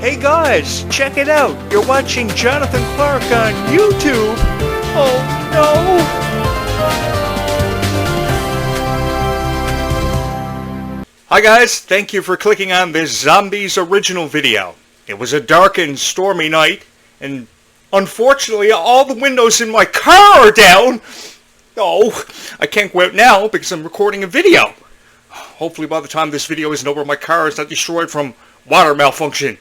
Hey guys, check it out. You're watching Jonathan Clarke on YouTube. Oh no! Hi guys, thank you for clicking on this Zombies original video. It was a dark and stormy night, and unfortunately all the windows in my car are down. Oh, I can't go out now because I'm recording a video. Hopefully by the time this video isn't over, my car is not destroyed from water malfunction.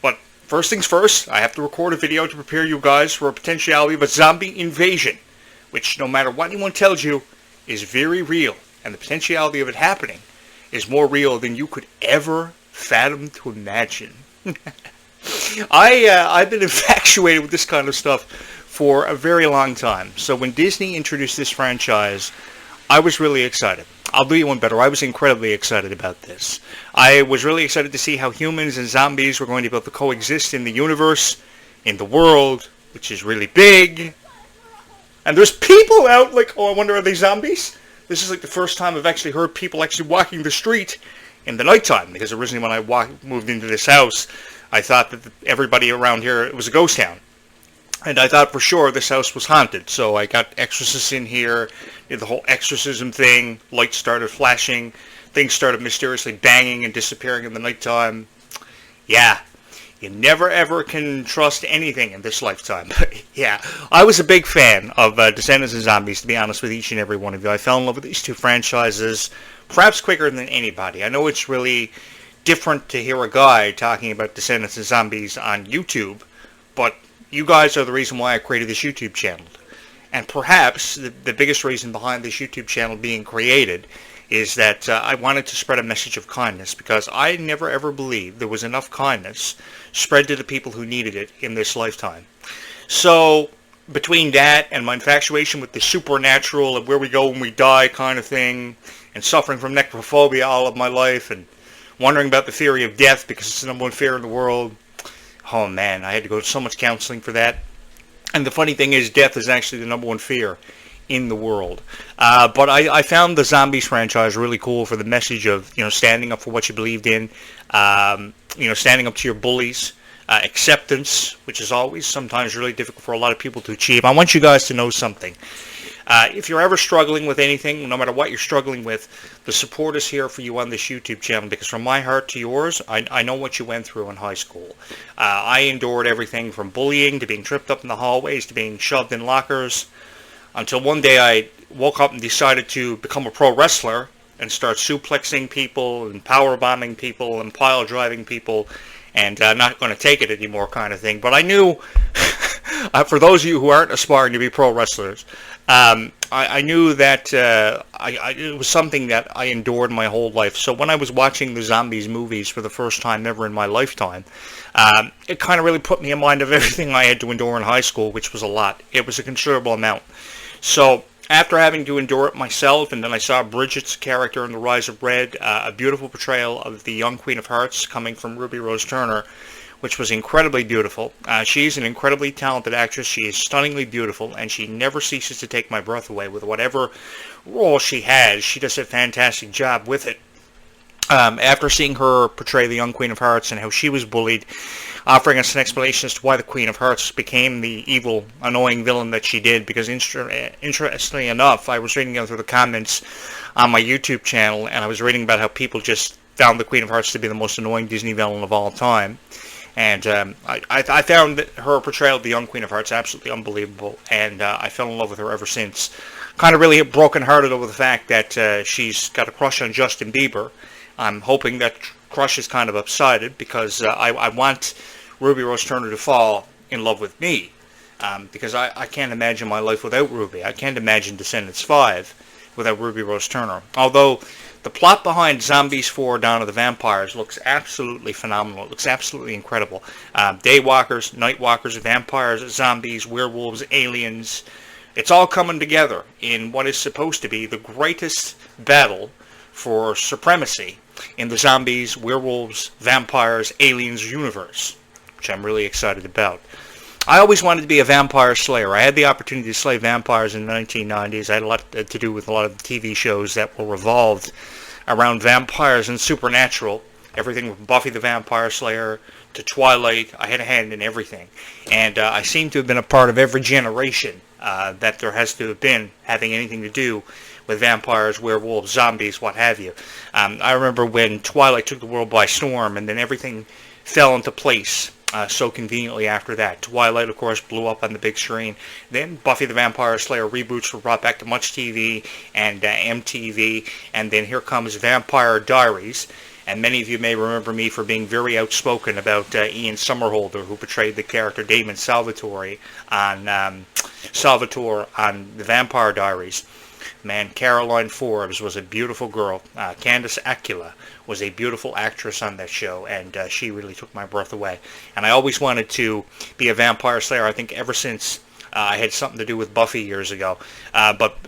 But first things first, I have to record a video to prepare you guys for a potentiality of a zombie invasion, which no matter what anyone tells you, is very real, and the potentiality of it happening is more real than you could ever fathom to imagine. I've been infatuated with this kind of stuff for a very long time. So when Disney introduced this franchise, I was really excited. I'll do you one better. I was incredibly excited about this. I was really excited to see how humans and zombies were going to be able to coexist in the universe, in the world, which is really big. And there's people out like, oh, I wonder, are they zombies? This is like the first time I've actually heard people actually walking the street in the nighttime, because originally when I moved into this house, I thought that everybody around here, it was a ghost town. And I thought for sure this house was haunted. So I got exorcists in here, did the whole exorcism thing, lights started flashing, things started mysteriously banging and disappearing in the nighttime. Yeah, you never ever can trust anything in this lifetime. Yeah, I was a big fan of Descendants and Zombies, to be honest with each and every one of you. I fell in love with these two franchises perhaps quicker than anybody. I know it's really different to hear a guy talking about Descendants and Zombies on YouTube, but you guys are the reason why I created this YouTube channel. And perhaps the biggest reason behind this YouTube channel being created is that I wanted to spread a message of kindness, because I never ever believed there was enough kindness spread to the people who needed it in this lifetime. So between that and my infatuation with the supernatural and where we go when we die kind of thing, and suffering from necrophobia all of my life, and wondering about the theory of death because it's the number one fear in the world, oh man, I had to go to so much counseling for that. And the funny thing is, death is actually the number one fear in the world. But I found the Zombies franchise really cool for the message of, standing up for what you believed in, standing up to your bullies, acceptance, which is always sometimes really difficult for a lot of people to achieve. I want you guys to know something. If you're ever struggling with anything, no matter what you're struggling with, the support is here for you on this YouTube channel, because from my heart to yours, I know what you went through in high school. I endured everything from bullying to being tripped up in the hallways to being shoved in lockers, until one day I woke up and decided to become a pro wrestler and start suplexing people and power bombing people and pile driving people, and not going to take it anymore kind of thing. But I knew, for those of you who aren't aspiring to be pro wrestlers, I knew that it was something that I endured my whole life. So when I was watching the Zombies movies for the first time ever in my lifetime, it kind of really put me in mind of everything I had to endure in high school, which was a lot. It was a considerable amount. So after having to endure it myself, and then I saw Bridget's character in The Rise of Red, a beautiful portrayal of the young Queen of Hearts coming from Ruby Rose Turner, which was incredibly beautiful. She's an incredibly talented actress. She is stunningly beautiful, and she never ceases to take my breath away with whatever role she has. She does a fantastic job with it. After seeing her portray the young Queen of Hearts and how she was bullied, offering us an explanation as to why the Queen of Hearts became the evil, annoying villain that she did, because interestingly enough, I was reading through the comments on my YouTube channel, and I was reading about how people just found the Queen of Hearts to be the most annoying Disney villain of all time. And I found that her portrayal of the young Queen of Hearts absolutely unbelievable, and I fell in love with her ever since. Kind of really broken-hearted over the fact that she's got a crush on Justin Bieber. I'm hoping that crush is kind of subsided, because I want Ruby Rose Turner to fall in love with me, because I can't imagine my life without Ruby. I can't imagine Descendants 5 without Ruby Rose Turner. Although the plot behind Zombies 4 Dawn of the Vampires looks absolutely phenomenal. It looks absolutely incredible. Daywalkers, Nightwalkers, vampires, zombies, werewolves, aliens. It's all coming together in what is supposed to be the greatest battle for supremacy in the zombies, werewolves, vampires, aliens universe, which I'm really excited about. I always wanted to be a vampire slayer. I had the opportunity to slay vampires in the 1990s. I had a lot to do with a lot of the TV shows that were revolved around vampires and supernatural. everything from Buffy the Vampire Slayer to Twilight. I had a hand in everything. And I seem to have been a part of every generation that there has to have been having anything to do with vampires, werewolves, zombies, what have you. I remember when Twilight took the world by storm, and then everything fell into place so conveniently after that. Twilight, of course, blew up on the big screen. Then Buffy the Vampire Slayer reboots were brought back to Much TV and MTV. And then here comes Vampire Diaries. And many of you may remember me for being very outspoken about Ian Somerhalder, who portrayed the character Damon Salvatore on The Vampire Diaries. Man, Caroline Forbes was a beautiful girl. Candace Acula was a beautiful actress on that show, and she really took my breath away. And I always wanted to be a vampire slayer, I think ever since I had something to do with Buffy years ago. But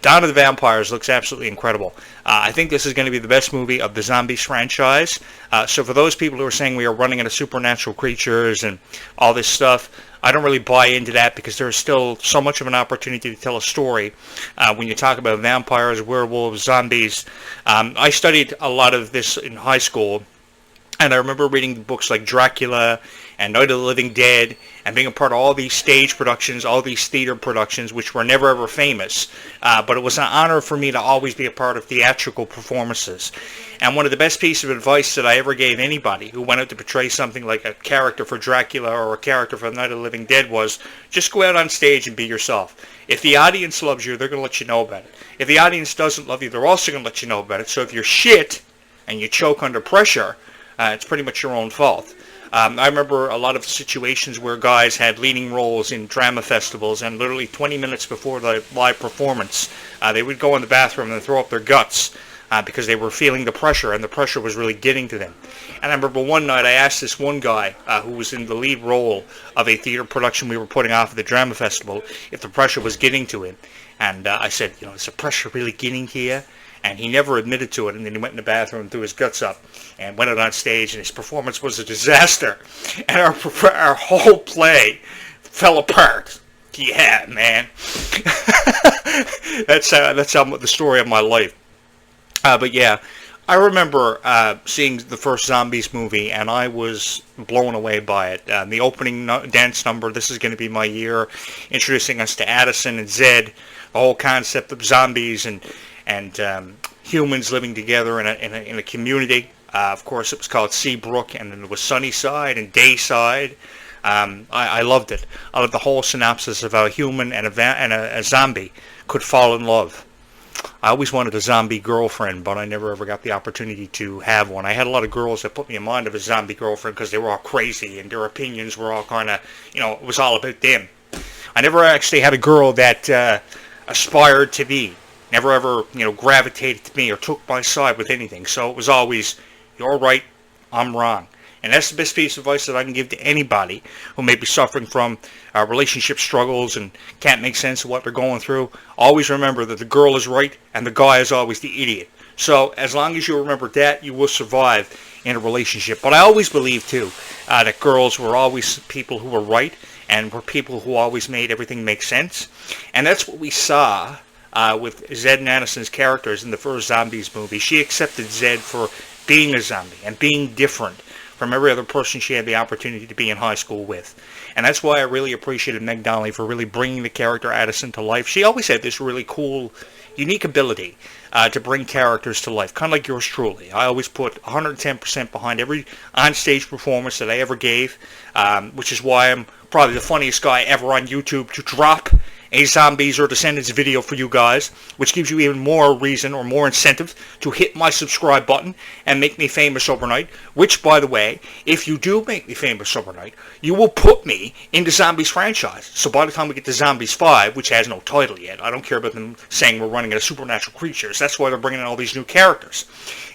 Dawn of the Vampires looks absolutely incredible. I think this is going to be the best movie of the Zombies franchise. So for those people who are saying we are running into supernatural creatures and all this stuff, I don't really buy into that, because there's still so much of an opportunity to tell a story when you talk about vampires, werewolves, zombies. I studied a lot of this in high school, and I remember reading books like Dracula and Night of the Living Dead, and being a part of all these stage productions, all these theater productions, which were never ever famous. But it was an honor for me to always be a part of theatrical performances. And one of the best pieces of advice that I ever gave anybody who went out to portray something like a character for Dracula or a character for Night of the Living Dead was, just go out on stage and be yourself. If the audience loves you, they're going to let you know about it. If the audience doesn't love you, they're also going to let you know about it. So if you're shit and you choke under pressure, it's pretty much your own fault. I remember a lot of situations where guys had leading roles in drama festivals, and literally 20 minutes before the live performance, they would go in the bathroom and throw up their guts because they were feeling the pressure, and the pressure was really getting to them. And I remember one night I asked this one guy who was in the lead role of a theater production we were putting off at the drama festival if the pressure was getting to him. And I said, is the pressure really getting to you? And he never admitted to it, and then he went in the bathroom and threw his guts up and went out on stage, and his performance was a disaster. And our whole play fell apart. Yeah, man. That's the story of my life. But yeah, I remember seeing the first Zombies movie, and I was blown away by it. The opening dance number, "This Is Going to Be My Year," introducing us to Addison and Zed, the whole concept of zombies and humans living together in a community. Of course, it was called Seabrook, and then there was Sunnyside and Dayside. I loved it. I loved the whole synopsis of how a human and a zombie could fall in love. I always wanted a zombie girlfriend, but I never ever got the opportunity to have one. I had a lot of girls that put me in mind of a zombie girlfriend because they were all crazy and their opinions were all kind of, it was all about them. I never actually had a girl that aspired to me. Never ever, gravitated to me or took my side with anything. So it was always, you're right, I'm wrong. And that's the best piece of advice that I can give to anybody who may be suffering from relationship struggles and can't make sense of what they're going through. Always remember that the girl is right and the guy is always the idiot. So as long as you remember that, you will survive in a relationship. But I always believed, too, that girls were always people who were right and were people who always made everything make sense. And that's what we saw with Zed and Addison's characters in the first Zombies movie. She accepted Zed for being a zombie and being different from every other person she had the opportunity to be in high school with. And that's why I really appreciated Meg Donnelly for really bringing the character Addison to life. She always had this really cool, unique ability to bring characters to life, kind of like yours truly. I always put 110% behind every on-stage performance that I ever gave, which is why I'm probably the funniest guy ever on YouTube to drop a Zombies or Descendants video for you guys, which gives you even more reason or more incentive to hit my subscribe button and make me famous overnight, which, by the way, if you do make me famous overnight, you will put me in the Zombies franchise. So by the time we get to Zombies 5, which has no title yet, I don't care about them saying we're running out of supernatural creatures. That's why they're bringing in all these new characters.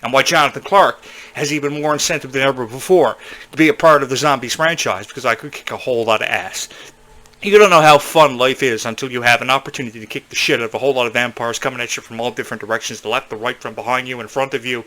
And why Jonathan Clarke has even more incentive than ever before to be a part of the Zombies franchise, because I could kick a whole lot of ass. You don't know how fun life is until you have an opportunity to kick the shit out of a whole lot of vampires coming at you from all different directions, the left, the right, from behind you, in front of you.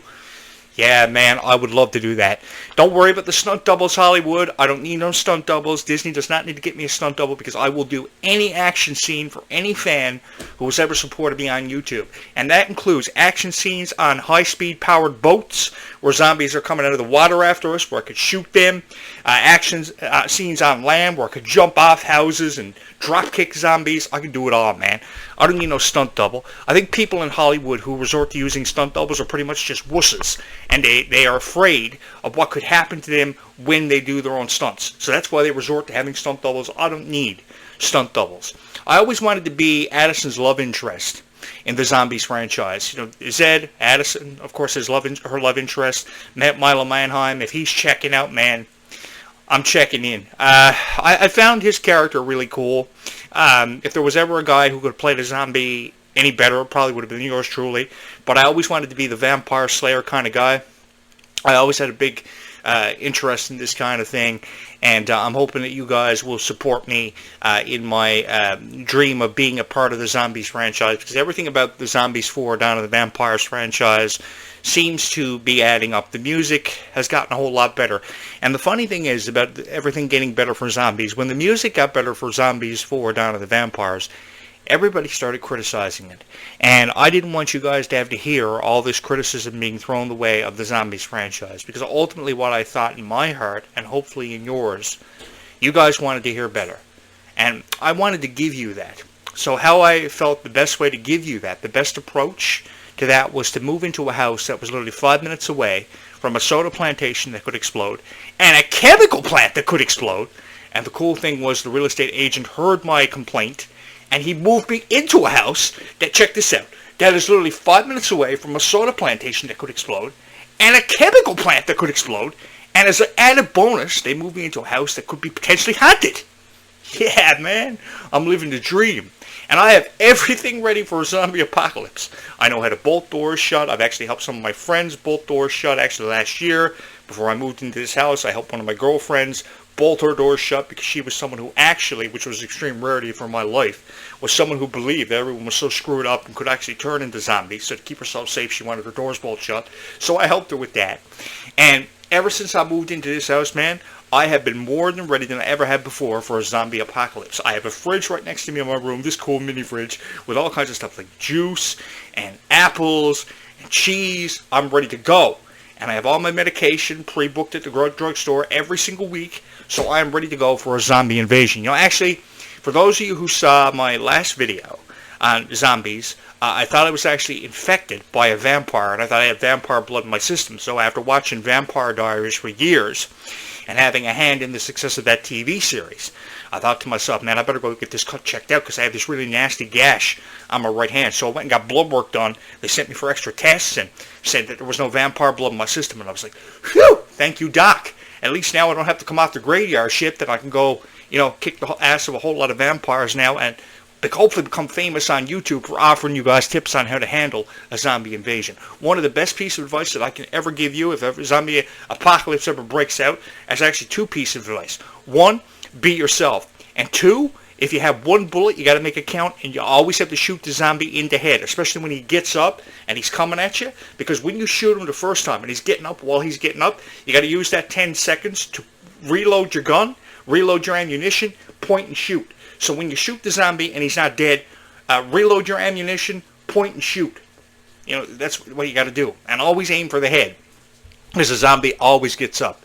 Yeah, man, I would love to do that. Don't worry about the stunt doubles, Hollywood. I don't need no stunt doubles. Disney does not need to get me a stunt double because I will do any action scene for any fan who has ever supported me on YouTube. And that includes action scenes on high-speed powered boats where zombies are coming out of the water after us, where I could shoot them. Scenes on land where I could jump off houses and drop kick zombies. I can do it all, man. I don't need no stunt double. I think people in Hollywood who resort to using stunt doubles are pretty much just wusses. And they are afraid of what could happen to them when they do their own stunts. So that's why they resort to having stunt doubles. I don't need stunt doubles. I always wanted to be Addison's love interest in the Zombies franchise. You know, Zed, Addison, of course, her love interest. Milo Manheim, if he's checking out, man, I'm checking in. I found his character really cool. If there was ever a guy who could play the zombie any better, it probably would have been yours truly. But I always wanted to be the vampire slayer kind of guy. I always had a big interest in this kind of thing, and I'm hoping that you guys will support me in my dream of being a part of the Zombies franchise, because everything about the Zombies 4 down to the Vampires franchise seems to be adding up. The music has gotten a whole lot better. And the funny thing is about everything getting better for Zombies, when the music got better for Zombies 4 down to the Vampires, everybody started criticizing it. And I didn't want you guys to have to hear all this criticism being thrown the way of the Zombies franchise, because ultimately what I thought in my heart, and hopefully in yours, you guys wanted to hear better. And I wanted to give you that. So how I felt the best way to give you that, the best approach to that, was to move into a house that was literally 5 minutes away from a soda plantation that could explode, and a chemical plant that could explode. And the cool thing was the real estate agent heard my complaint, and he moved me into a house that, check this out, that is literally 5 minutes away from a soda plantation that could explode, and a chemical plant that could explode. And as an added bonus, they moved me into a house that could be potentially haunted. Yeah, man, I'm living the dream. And I have everything ready for a zombie apocalypse. I know how to bolt doors shut. I've actually helped some of my friends bolt doors shut. Actually, last year, before I moved into this house, I helped one of my girlfriends bolt her doors shut, because she was someone who actually, which was extreme rarity for my life, was someone who believed that everyone was so screwed up and could actually turn into zombies. So to keep herself safe, she wanted her doors bolted shut. So I helped her with that. And ever since I moved into this house, man, I have been more than ready than I ever had before for a zombie apocalypse. I have a fridge right next to me in my room, this cool mini fridge, with all kinds of stuff like juice and apples and cheese. I'm ready to go. And I have all my medication pre-booked at the drugstore every single week, so I am ready to go for a zombie invasion. You know, actually, for those of you who saw my last video on zombies, I thought I was actually infected by a vampire, and I thought I had vampire blood in my system. So after watching Vampire Diaries for years, and having a hand in the success of that TV series, I thought to myself, man, I better go get this cut checked out, because I have this really nasty gash on my right hand. So I went and got blood work done. They sent me for extra tests and said that there was no vampire blood in my system. And I was like, whew, thank you, Doc. At least now I don't have to come off the graveyard shift, and I can go, you know, kick the ass of a whole lot of vampires now, and hopefully become famous on YouTube for offering you guys tips on how to handle a zombie invasion. One of the best pieces of advice that I can ever give you if a zombie apocalypse ever breaks out is actually two pieces of advice. One, be yourself. And two, if you have one bullet, you got to make it count, and you always have to shoot the zombie in the head, especially when he gets up and he's coming at you, because when you shoot him the first time and he's getting up, while he's getting up, you got to use that 10 seconds to reload your gun, reload your ammunition, point and shoot. So when you shoot the zombie and he's not dead, reload your ammunition, point and shoot. You know, that's what you got to do. And always aim for the head, because the zombie always gets up.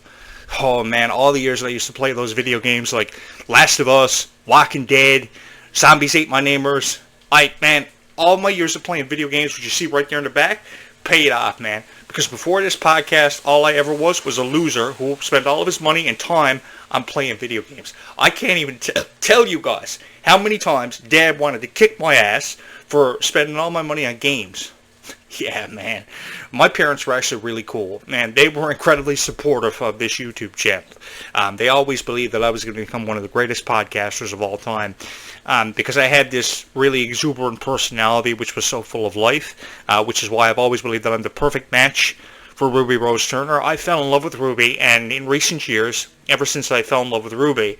Oh, man, all the years that I used to play those video games like Last of Us, Walking Dead, Zombies Ate My Neighbors. Man, all my years of playing video games, which you see right there in the back, paid off, man. Because before this podcast, all I ever was a loser who spent all of his money and time on playing video games. I can't even tell you guys how many times Dad wanted to kick my ass for spending all my money on games. Yeah, man. My parents were actually really cool. Man, they were incredibly supportive of this YouTube channel. They always believed that I was going to become one of the greatest podcasters of all time, because I had this really exuberant personality which was so full of life, which is why I've always believed that I'm the perfect match for Ruby Rose Turner. I fell in love with Ruby, and in recent years, ever since I fell in love with Ruby,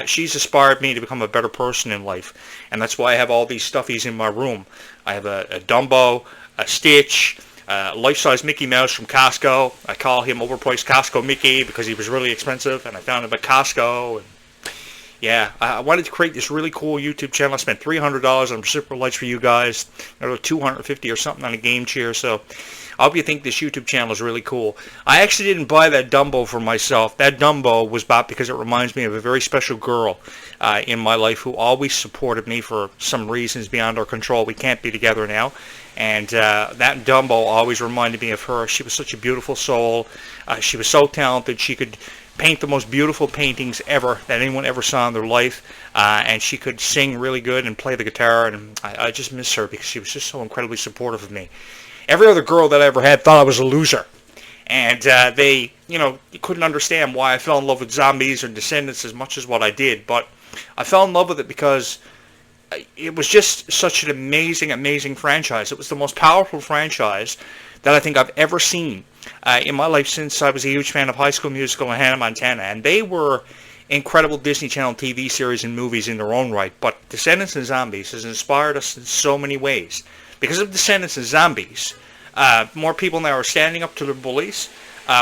she's inspired me to become a better person in life. And that's why I have all these stuffies in my room. I have a Dumbo, a Stitch, life-size Mickey Mouse from Costco. I call him overpriced Costco Mickey because he was really expensive, and I found him at Costco. And yeah, I wanted to create this really cool YouTube channel. I spent $300 on reciprocal lights for you guys. Another $250 or something on a game chair. So I hope you think this YouTube channel is really cool. I actually didn't buy that Dumbo for myself. That Dumbo was bought because it reminds me of a very special girl in my life who always supported me for some reasons beyond our control. We can't be together now. And that Dumbo always reminded me of her. She was such a beautiful soul. She was so talented. She could paint the most beautiful paintings ever that anyone ever saw in their life, and she could sing really good and play the guitar, and I just miss her because she was just so incredibly supportive of me. Every other girl that I ever had thought I was a loser, and they, couldn't understand why I fell in love with zombies or Descendants as much as what I did, but I fell in love with it because it was just such an amazing, amazing franchise. It was the most powerful franchise that I think I've ever seen in my life since I was a huge fan of High School Musical and Hannah Montana. And they were incredible Disney Channel TV series and movies in their own right. But Descendants and Zombies has inspired us in so many ways. Because of Descendants and Zombies, more people now are standing up to their bullies.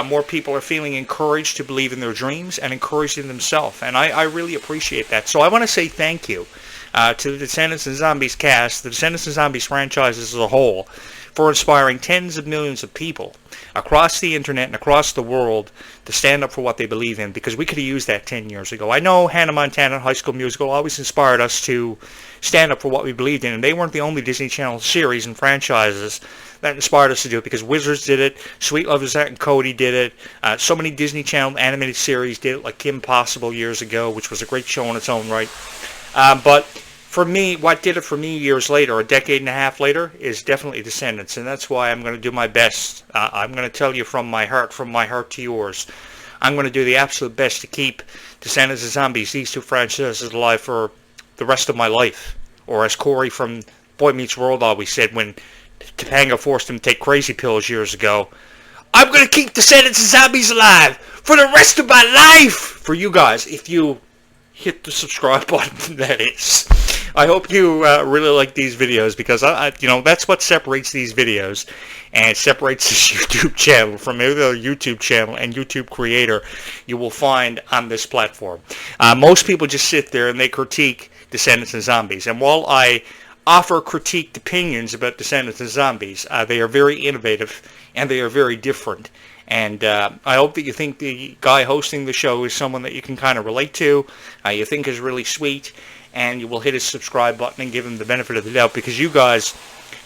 More people are feeling encouraged to believe in their dreams and encouraged in themselves. And I really appreciate that. So I want to say thank you to the Descendants and Zombies cast, the Descendants and Zombies franchises as a whole, for inspiring tens of millions of people across the internet and across the world to stand up for what they believe in, because we could have used that 10 years ago. I know Hannah Montana and High School Musical always inspired us to stand up for what we believed in, and they weren't the only Disney Channel series and franchises that inspired us to do it, because Wizards did it, Sweet Love is Zack and Cody did it, so many Disney Channel animated series did it, like Kim Possible years ago, which was a great show in its own right. But for me, what did it for me years later, a decade and a half later, is definitely Descendants, and that's why I'm going to do my best. I'm going to tell you from my heart to yours. I'm going to do the absolute best to keep Descendants and Zombies, these two franchises, alive for the rest of my life. Or as Corey from Boy Meets World always said when Topanga forced him to take crazy pills years ago, I'm going to keep Descendants and Zombies alive for the rest of my life! For you guys, if you hit the subscribe button, that is. I hope you really like these videos, because that's what separates these videos and separates this YouTube channel from every other YouTube channel and YouTube creator you will find on this platform. Most people just sit there and they critique Descendants and Zombies, and while I offer critiqued opinions about Descendants and Zombies, they are very innovative and they are very different. And I hope that you think the guy hosting the show is someone that you can kind of relate to, you think is really sweet, and you will hit his subscribe button and give him the benefit of the doubt, because you guys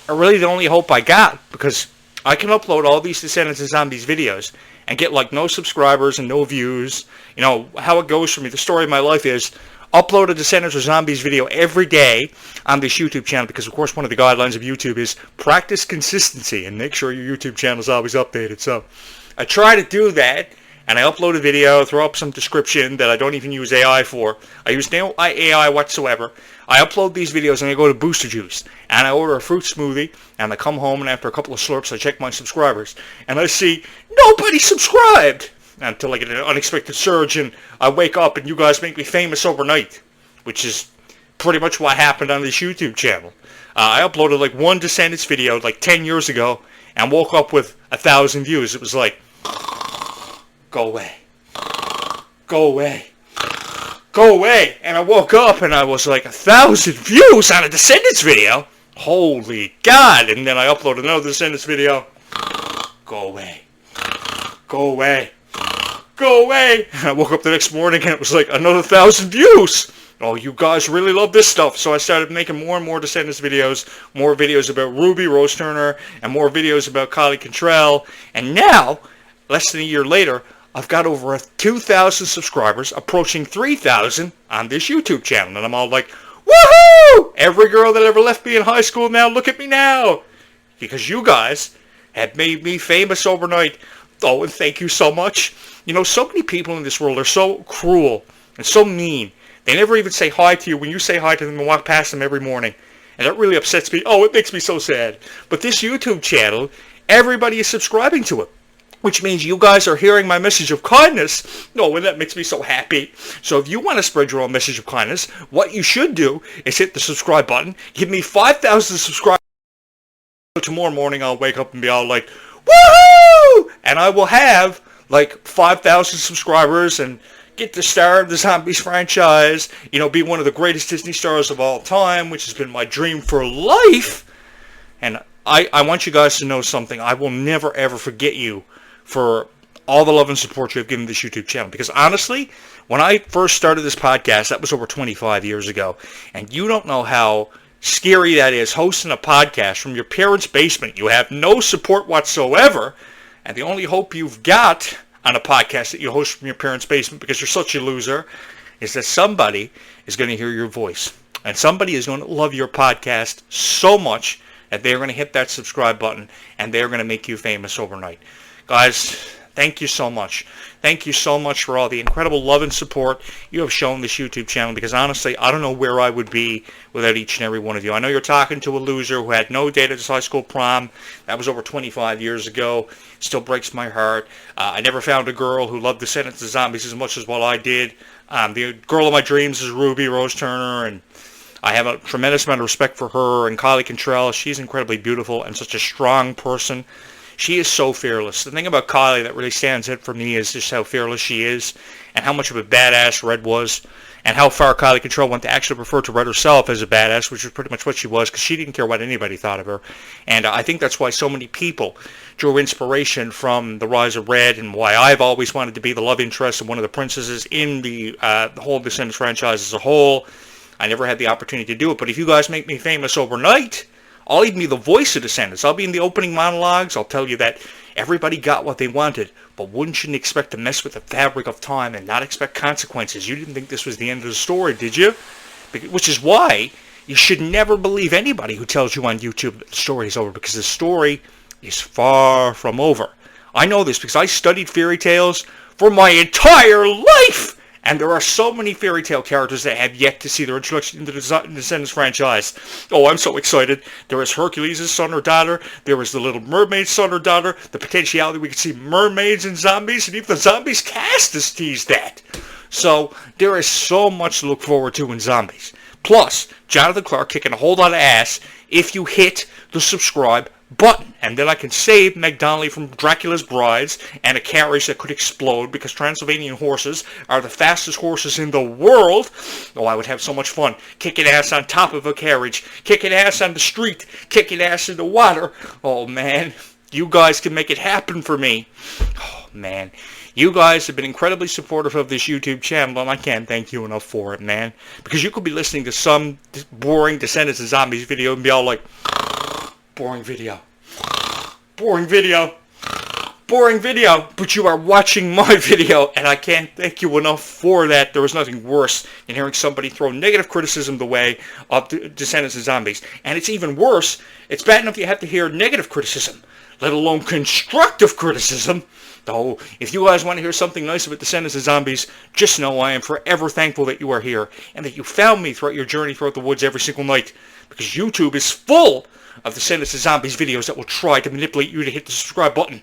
are really the only hope I got, because I can upload all these Descendants and Zombies videos and get like no subscribers and no views. How it goes for me, the story of my life is upload a Descendants or Zombies video every day on this YouTube channel, because of course one of the guidelines of YouTube is practice consistency and make sure your YouTube channel is always updated. So I try to do that, and I upload a video, throw up some description that I don't even use AI for. I use no AI whatsoever. I upload these videos and I go to Booster Juice and I order a fruit smoothie, and I come home and after a couple of slurps I check my subscribers and I see nobody subscribed until I get an unexpected surge and I wake up and you guys make me famous overnight, which is pretty much what happened on this YouTube channel. I uploaded like one Descendants video like 10 years ago and woke up with 1,000 views. It was like, go away, go away, go away. And I woke up and I was like, 1,000 views on a Descendants video? Holy God. And then I uploaded another Descendants video. Go away, go away, go away. And I woke up the next morning and it was like another 1,000 views. Oh, you guys really love this stuff. So I started making more and more Descendants videos, more videos about Ruby Rose Turner, and more videos about Kylie Cantrell. And now, less than a year later, I've got over 2,000 subscribers, approaching 3,000 on this YouTube channel. And I'm all like, woohoo! Every girl that ever left me in high school now, look at me now. Because you guys have made me famous overnight. Oh, and thank you so much. So many people in this world are so cruel and so mean. They never even say hi to you when you say hi to them and walk past them every morning. And that really upsets me. Oh, it makes me so sad. But this YouTube channel, everybody is subscribing to it, which means you guys are hearing my message of kindness. Oh, and that makes me so happy. So if you want to spread your own message of kindness, what you should do is hit the subscribe button. Give me 5,000 subscribers. tomorrow morning I'll wake up and be all like, woohoo! And I will have like 5,000 subscribers and get the star of the Zombies franchise, be one of the greatest Disney stars of all time, which has been my dream for life. And I want you guys to know something. I will never, ever forget you for all the love and support you have given this YouTube channel. Because honestly, when I first started this podcast, that was over 25 years ago. And you don't know how scary that is, hosting a podcast from your parents' basement. You have no support whatsoever. And the only hope you've got on a podcast that you host from your parents' basement, because you're such a loser, is that somebody is going to hear your voice. And somebody is going to love your podcast so much that they're going to hit that subscribe button and they're going to make you famous overnight. Guys, thank you so much. Thank you so much for all the incredible love and support you have shown this YouTube channel, because honestly, I don't know where I would be without each and every one of you. I know you're talking to a loser who had no date at his high school prom. That was over 25 years ago. It still breaks my heart. I never found a girl who loved Descendants of Zombies as much as what I did. The girl of my dreams is Ruby Rose Turner, and I have a tremendous amount of respect for her. And Kylie Cantrell, she's incredibly beautiful and such a strong person. She is so fearless. The thing about Kylie that really stands out for me is just how fearless she is and how much of a badass Red was, and how far Kylie Cantrell went to actually refer to Red herself as a badass, which is pretty much what she was, because she didn't care what anybody thought of her. And I think that's why so many people drew inspiration from the rise of Red, and why I've always wanted to be the love interest of one of the princesses in the whole Descendants franchise as a whole. I never had the opportunity to do it, but if you guys make me famous overnight, I'll even be the voice of Descendants. I'll be in the opening monologues. I'll tell you that everybody got what they wanted, but wouldn't you expect to mess with the fabric of time and not expect consequences? You didn't think this was the end of the story, did you? Which is why you should never believe anybody who tells you on YouTube that the story is over, because the story is far from over. I know this because I studied fairy tales for my entire life! And there are so many fairy tale characters that have yet to see their introduction into the Descendants franchise. Oh, I'm so excited. There is Hercules' son or daughter. There is the Little Mermaid's son or daughter. The potentiality we could see mermaids and zombies. And even the Zombies cast has teased that. So there is so much to look forward to in Zombies. Plus, Jonathan Clarke kicking a whole lot of ass if you hit the subscribe button. And then I can save Meg Donnelly from Dracula's brides and a carriage that could explode, because Transylvanian horses are the fastest horses in the world. Oh, I would have so much fun kicking ass on top of a carriage, kicking ass on the street, kicking ass in the water. Oh, man, you guys can make it happen for me. Oh, man. You guys have been incredibly supportive of this YouTube channel, and I can't thank you enough for it, man. Because you could be listening to some boring Descendants of Zombies video and be all like, boring video, boring video, boring video, but you are watching my video, and I can't thank you enough for that. There was nothing worse than hearing somebody throw negative criticism the way of Descendants of Zombies. And it's even worse, it's bad enough you have to hear negative criticism, let alone constructive criticism. Though, if you guys want to hear something nice about Descendants of Zombies, just know I am forever thankful that you are here, and that you found me throughout your journey throughout the woods every single night, because YouTube is full of Descendants of Zombies videos that will try to manipulate you to hit the subscribe button.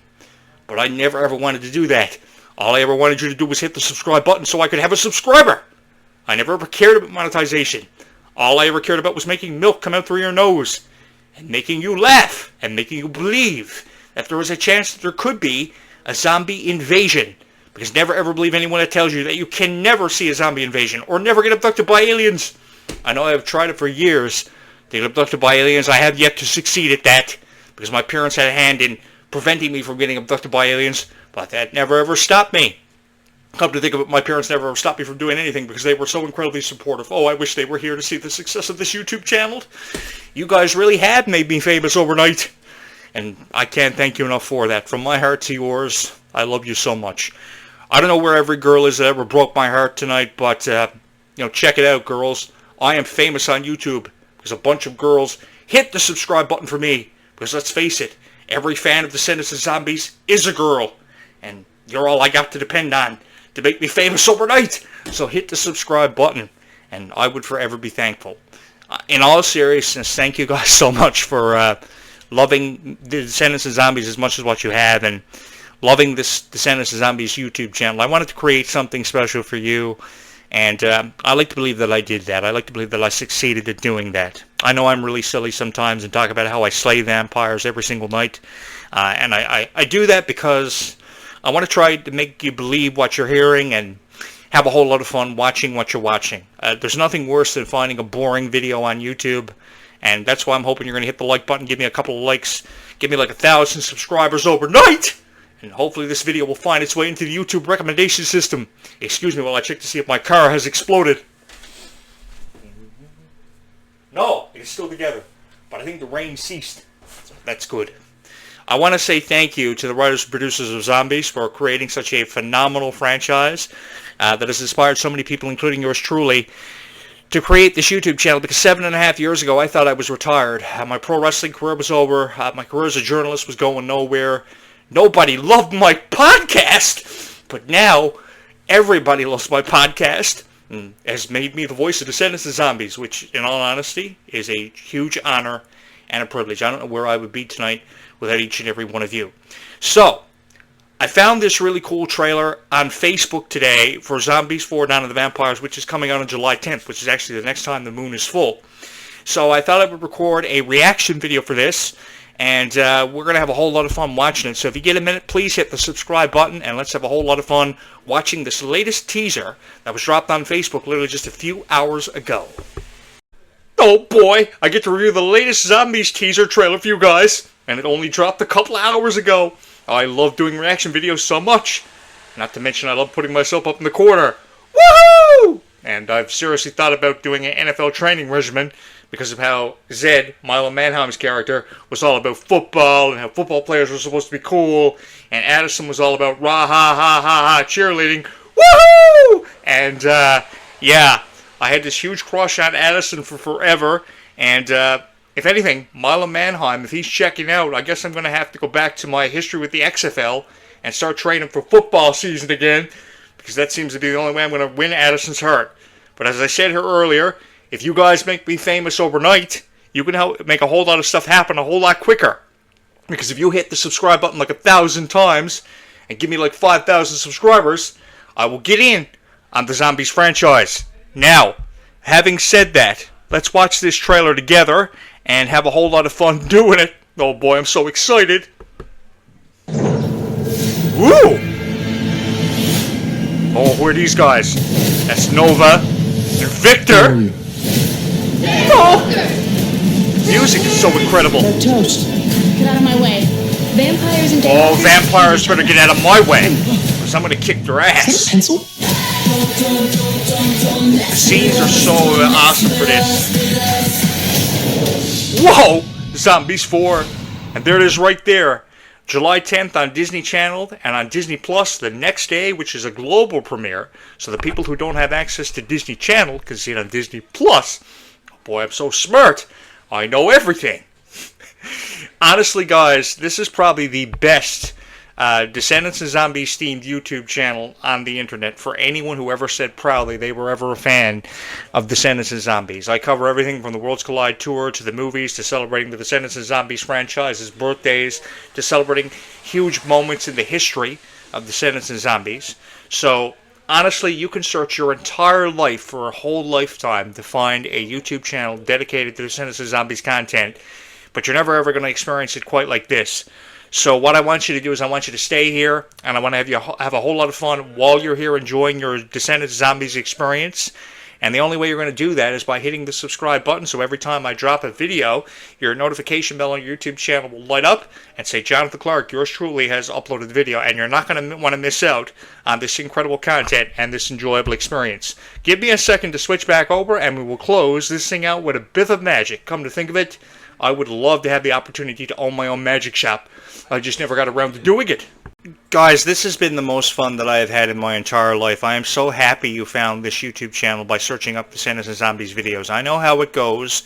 But I never ever wanted to do that. All I ever wanted you to do was hit the subscribe button so I could have a subscriber. I never ever cared about monetization. All I ever cared about was making milk come out through your nose, and making you laugh, and making you believe that there was a chance that there could be a zombie invasion. Because never ever believe anyone that tells you that you can never see a zombie invasion, or never get abducted by aliens. I know I've tried it for years to get abducted by aliens. I have yet to succeed at that, because my parents had a hand in preventing me from getting abducted by aliens, but that never ever stopped me. Come to think of it, my parents never ever stopped me from doing anything, because they were so incredibly supportive. Oh, I wish they were here to see the success of this YouTube channel. You guys really have made me famous overnight, and I can't thank you enough for that. From my heart to yours, I love you so much. I don't know where every girl is that ever broke my heart tonight, but check it out, girls. I am famous on YouTube because a bunch of girls hit the subscribe button for me. Because let's face it, every fan of Descendants of Zombies is a girl, and you're all I got to depend on to make me famous overnight. So hit the subscribe button, and I would forever be thankful. In all seriousness, thank you guys so much for loving the Descendants of Zombies as much as what you have, and loving this Descendants of Zombies YouTube channel. I wanted to create something special for you, And I like to believe that I did that. I like to believe that I succeeded at doing that. I know I'm really silly sometimes and talk about how I slay vampires every single night. And I do that because I want to try to make you believe what you're hearing and have a whole lot of fun watching what you're watching. There's nothing worse than finding a boring video on YouTube. And that's why I'm hoping you're going to hit the like button, give me a couple of likes, give me like 1,000 subscribers overnight. And hopefully this video will find its way into the YouTube recommendation system. Excuse me while I check to see if my car has exploded. No, it's still together. But I think the rain ceased. So that's good. I want to say thank you to the writers and producers of Zombies for creating such a phenomenal franchise that has inspired so many people, including yours truly, to create this YouTube channel, because 7.5 years ago I thought I was retired. My pro wrestling career was over. My career as a journalist was going nowhere. Nobody loved my podcast, but now everybody loves my podcast and has made me the voice of Descendants and Zombies, which, in all honesty, is a huge honor and a privilege. I don't know where I would be tonight without each and every one of you. So, I found this really cool trailer on Facebook today for Zombies 4 Dawn of the Vampires, which is coming out on July 10th, which is actually the next time the moon is full. So I thought I would record a reaction video for this. And we're going to have a whole lot of fun watching it. So if you get a minute, please hit the subscribe button. And let's have a whole lot of fun watching this latest teaser that was dropped on Facebook literally just a few hours ago. Oh boy, I get to review the latest Zombies teaser trailer for you guys. And it only dropped a couple hours ago. I love doing reaction videos so much. Not to mention I love putting myself up in the corner. Woohoo! And I've seriously thought about doing an NFL training regimen, because of how Zed, Milo Manheim's character, was all about football and how football players were supposed to be cool, and Addison was all about rah ha ha ha ha cheerleading. Woohoo! And yeah, I had this huge crush on Addison for forever, and if anything, Milo Manheim, if he's checking out, I guess I'm going to have to go back to my history with the XFL and start training for football season again, because that seems to be the only way I'm going to win Addison's heart. But as I said here earlier, if you guys make me famous overnight, you can help make a whole lot of stuff happen a whole lot quicker. Because if you hit the subscribe button like 1,000 times and give me like 5,000 subscribers, I will get in on the Zombies franchise. Now, having said that, let's watch this trailer together and have a whole lot of fun doing it. Oh boy, I'm so excited. Woo! Oh, who are these guys? That's Nova and Victor. Oh! Music is so incredible. Toast. Get out of my way. Vampires and Oh, vampires better get out of my way, because I'm going to kick their ass. Is that a pencil? The scenes are so awesome for this. Whoa! Zombies 4. And there it is right there. July 10th on Disney Channel and on Disney Plus the next day, which is a global premiere. So the people who don't have access to Disney Channel can see it on Disney Plus. Boy, I'm so smart. I know everything. Honestly, guys, this is probably the best Descendants and Zombies themed YouTube channel on the internet for anyone who ever said proudly they were ever a fan of Descendants and Zombies. I cover everything from the Worlds Collide tour to the movies to celebrating the Descendants and Zombies franchise's birthdays to celebrating huge moments in the history of Descendants and Zombies. So, honestly, you can search your entire life for a whole lifetime to find a YouTube channel dedicated to Descendants and Zombies content, but you're never ever going to experience it quite like this. So what I want you to do is I want you to stay here, and I want to have you have a whole lot of fun while you're here enjoying your Descendants Zombies experience. And the only way you're going to do that is by hitting the subscribe button, so every time I drop a video, your notification bell on your YouTube channel will light up and say, Jonathan Clarke, yours truly has uploaded the video, and you're not going to want to miss out on this incredible content and this enjoyable experience. Give me a second to switch back over, and we will close this thing out with a bit of magic. Come to think of it, I would love to have the opportunity to own my own magic shop. I just never got around to doing it. Guys, this has been the most fun that I have had in my entire life. I am so happy you found this YouTube channel by searching up Descendants and Zombies videos. I know how it goes.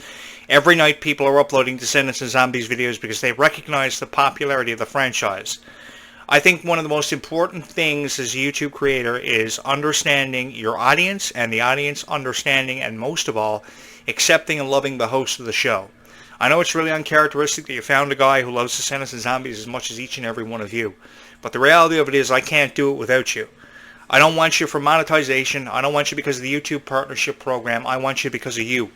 Every night people are uploading Descendants and Zombies videos because they recognize the popularity of the franchise. I think one of the most important things as a YouTube creator is understanding your audience and the audience understanding and most of all, accepting and loving the host of the show. I know it's really uncharacteristic that you found a guy who loves Descendants and Zombies as much as each and every one of you. But the reality of it is I can't do it without you. I don't want you for monetization. I don't want you because of the YouTube partnership program. I want you because of you.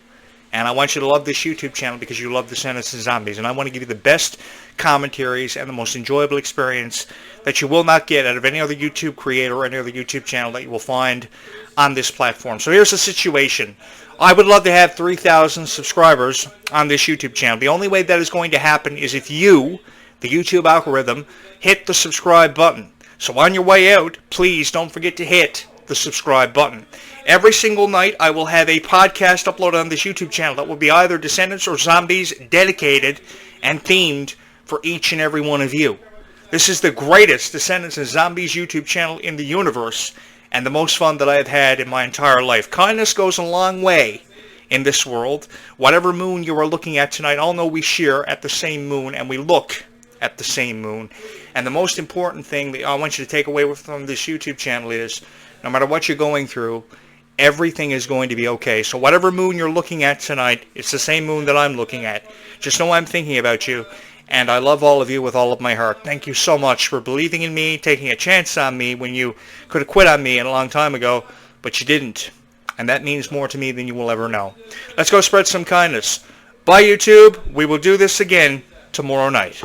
And I want you to love this YouTube channel because you love Descendants and Zombies. And I want to give you the best commentaries and the most enjoyable experience that you will not get out of any other YouTube creator or any other YouTube channel that you will find on this platform. So here's the situation. I would love to have 3,000 subscribers on this YouTube channel. The only way that is going to happen is if you, the YouTube algorithm, hit the subscribe button. So on your way out, please don't forget to hit the subscribe button. Every single night I will have a podcast uploaded on this YouTube channel that will be either Descendants or Zombies dedicated and themed for each and every one of you. This is the greatest Descendants and Zombies YouTube channel in the universe and the most fun that I have had in my entire life. Kindness goes a long way in this world. Whatever moon you are looking at tonight, I'll know we share at the same moon and we look at the same moon. And the most important thing that I want you to take away from this YouTube channel is no matter what you're going through, everything is going to be okay. So whatever moon you're looking at tonight, it's the same moon that I'm looking at. Just know I'm thinking about you, and I love all of you with all of my heart. Thank you so much for believing in me, taking a chance on me when you could have quit on me a long time ago, but you didn't. And that means more to me than you will ever know. Let's go spread some kindness. Bye, YouTube. We will do this again tomorrow night.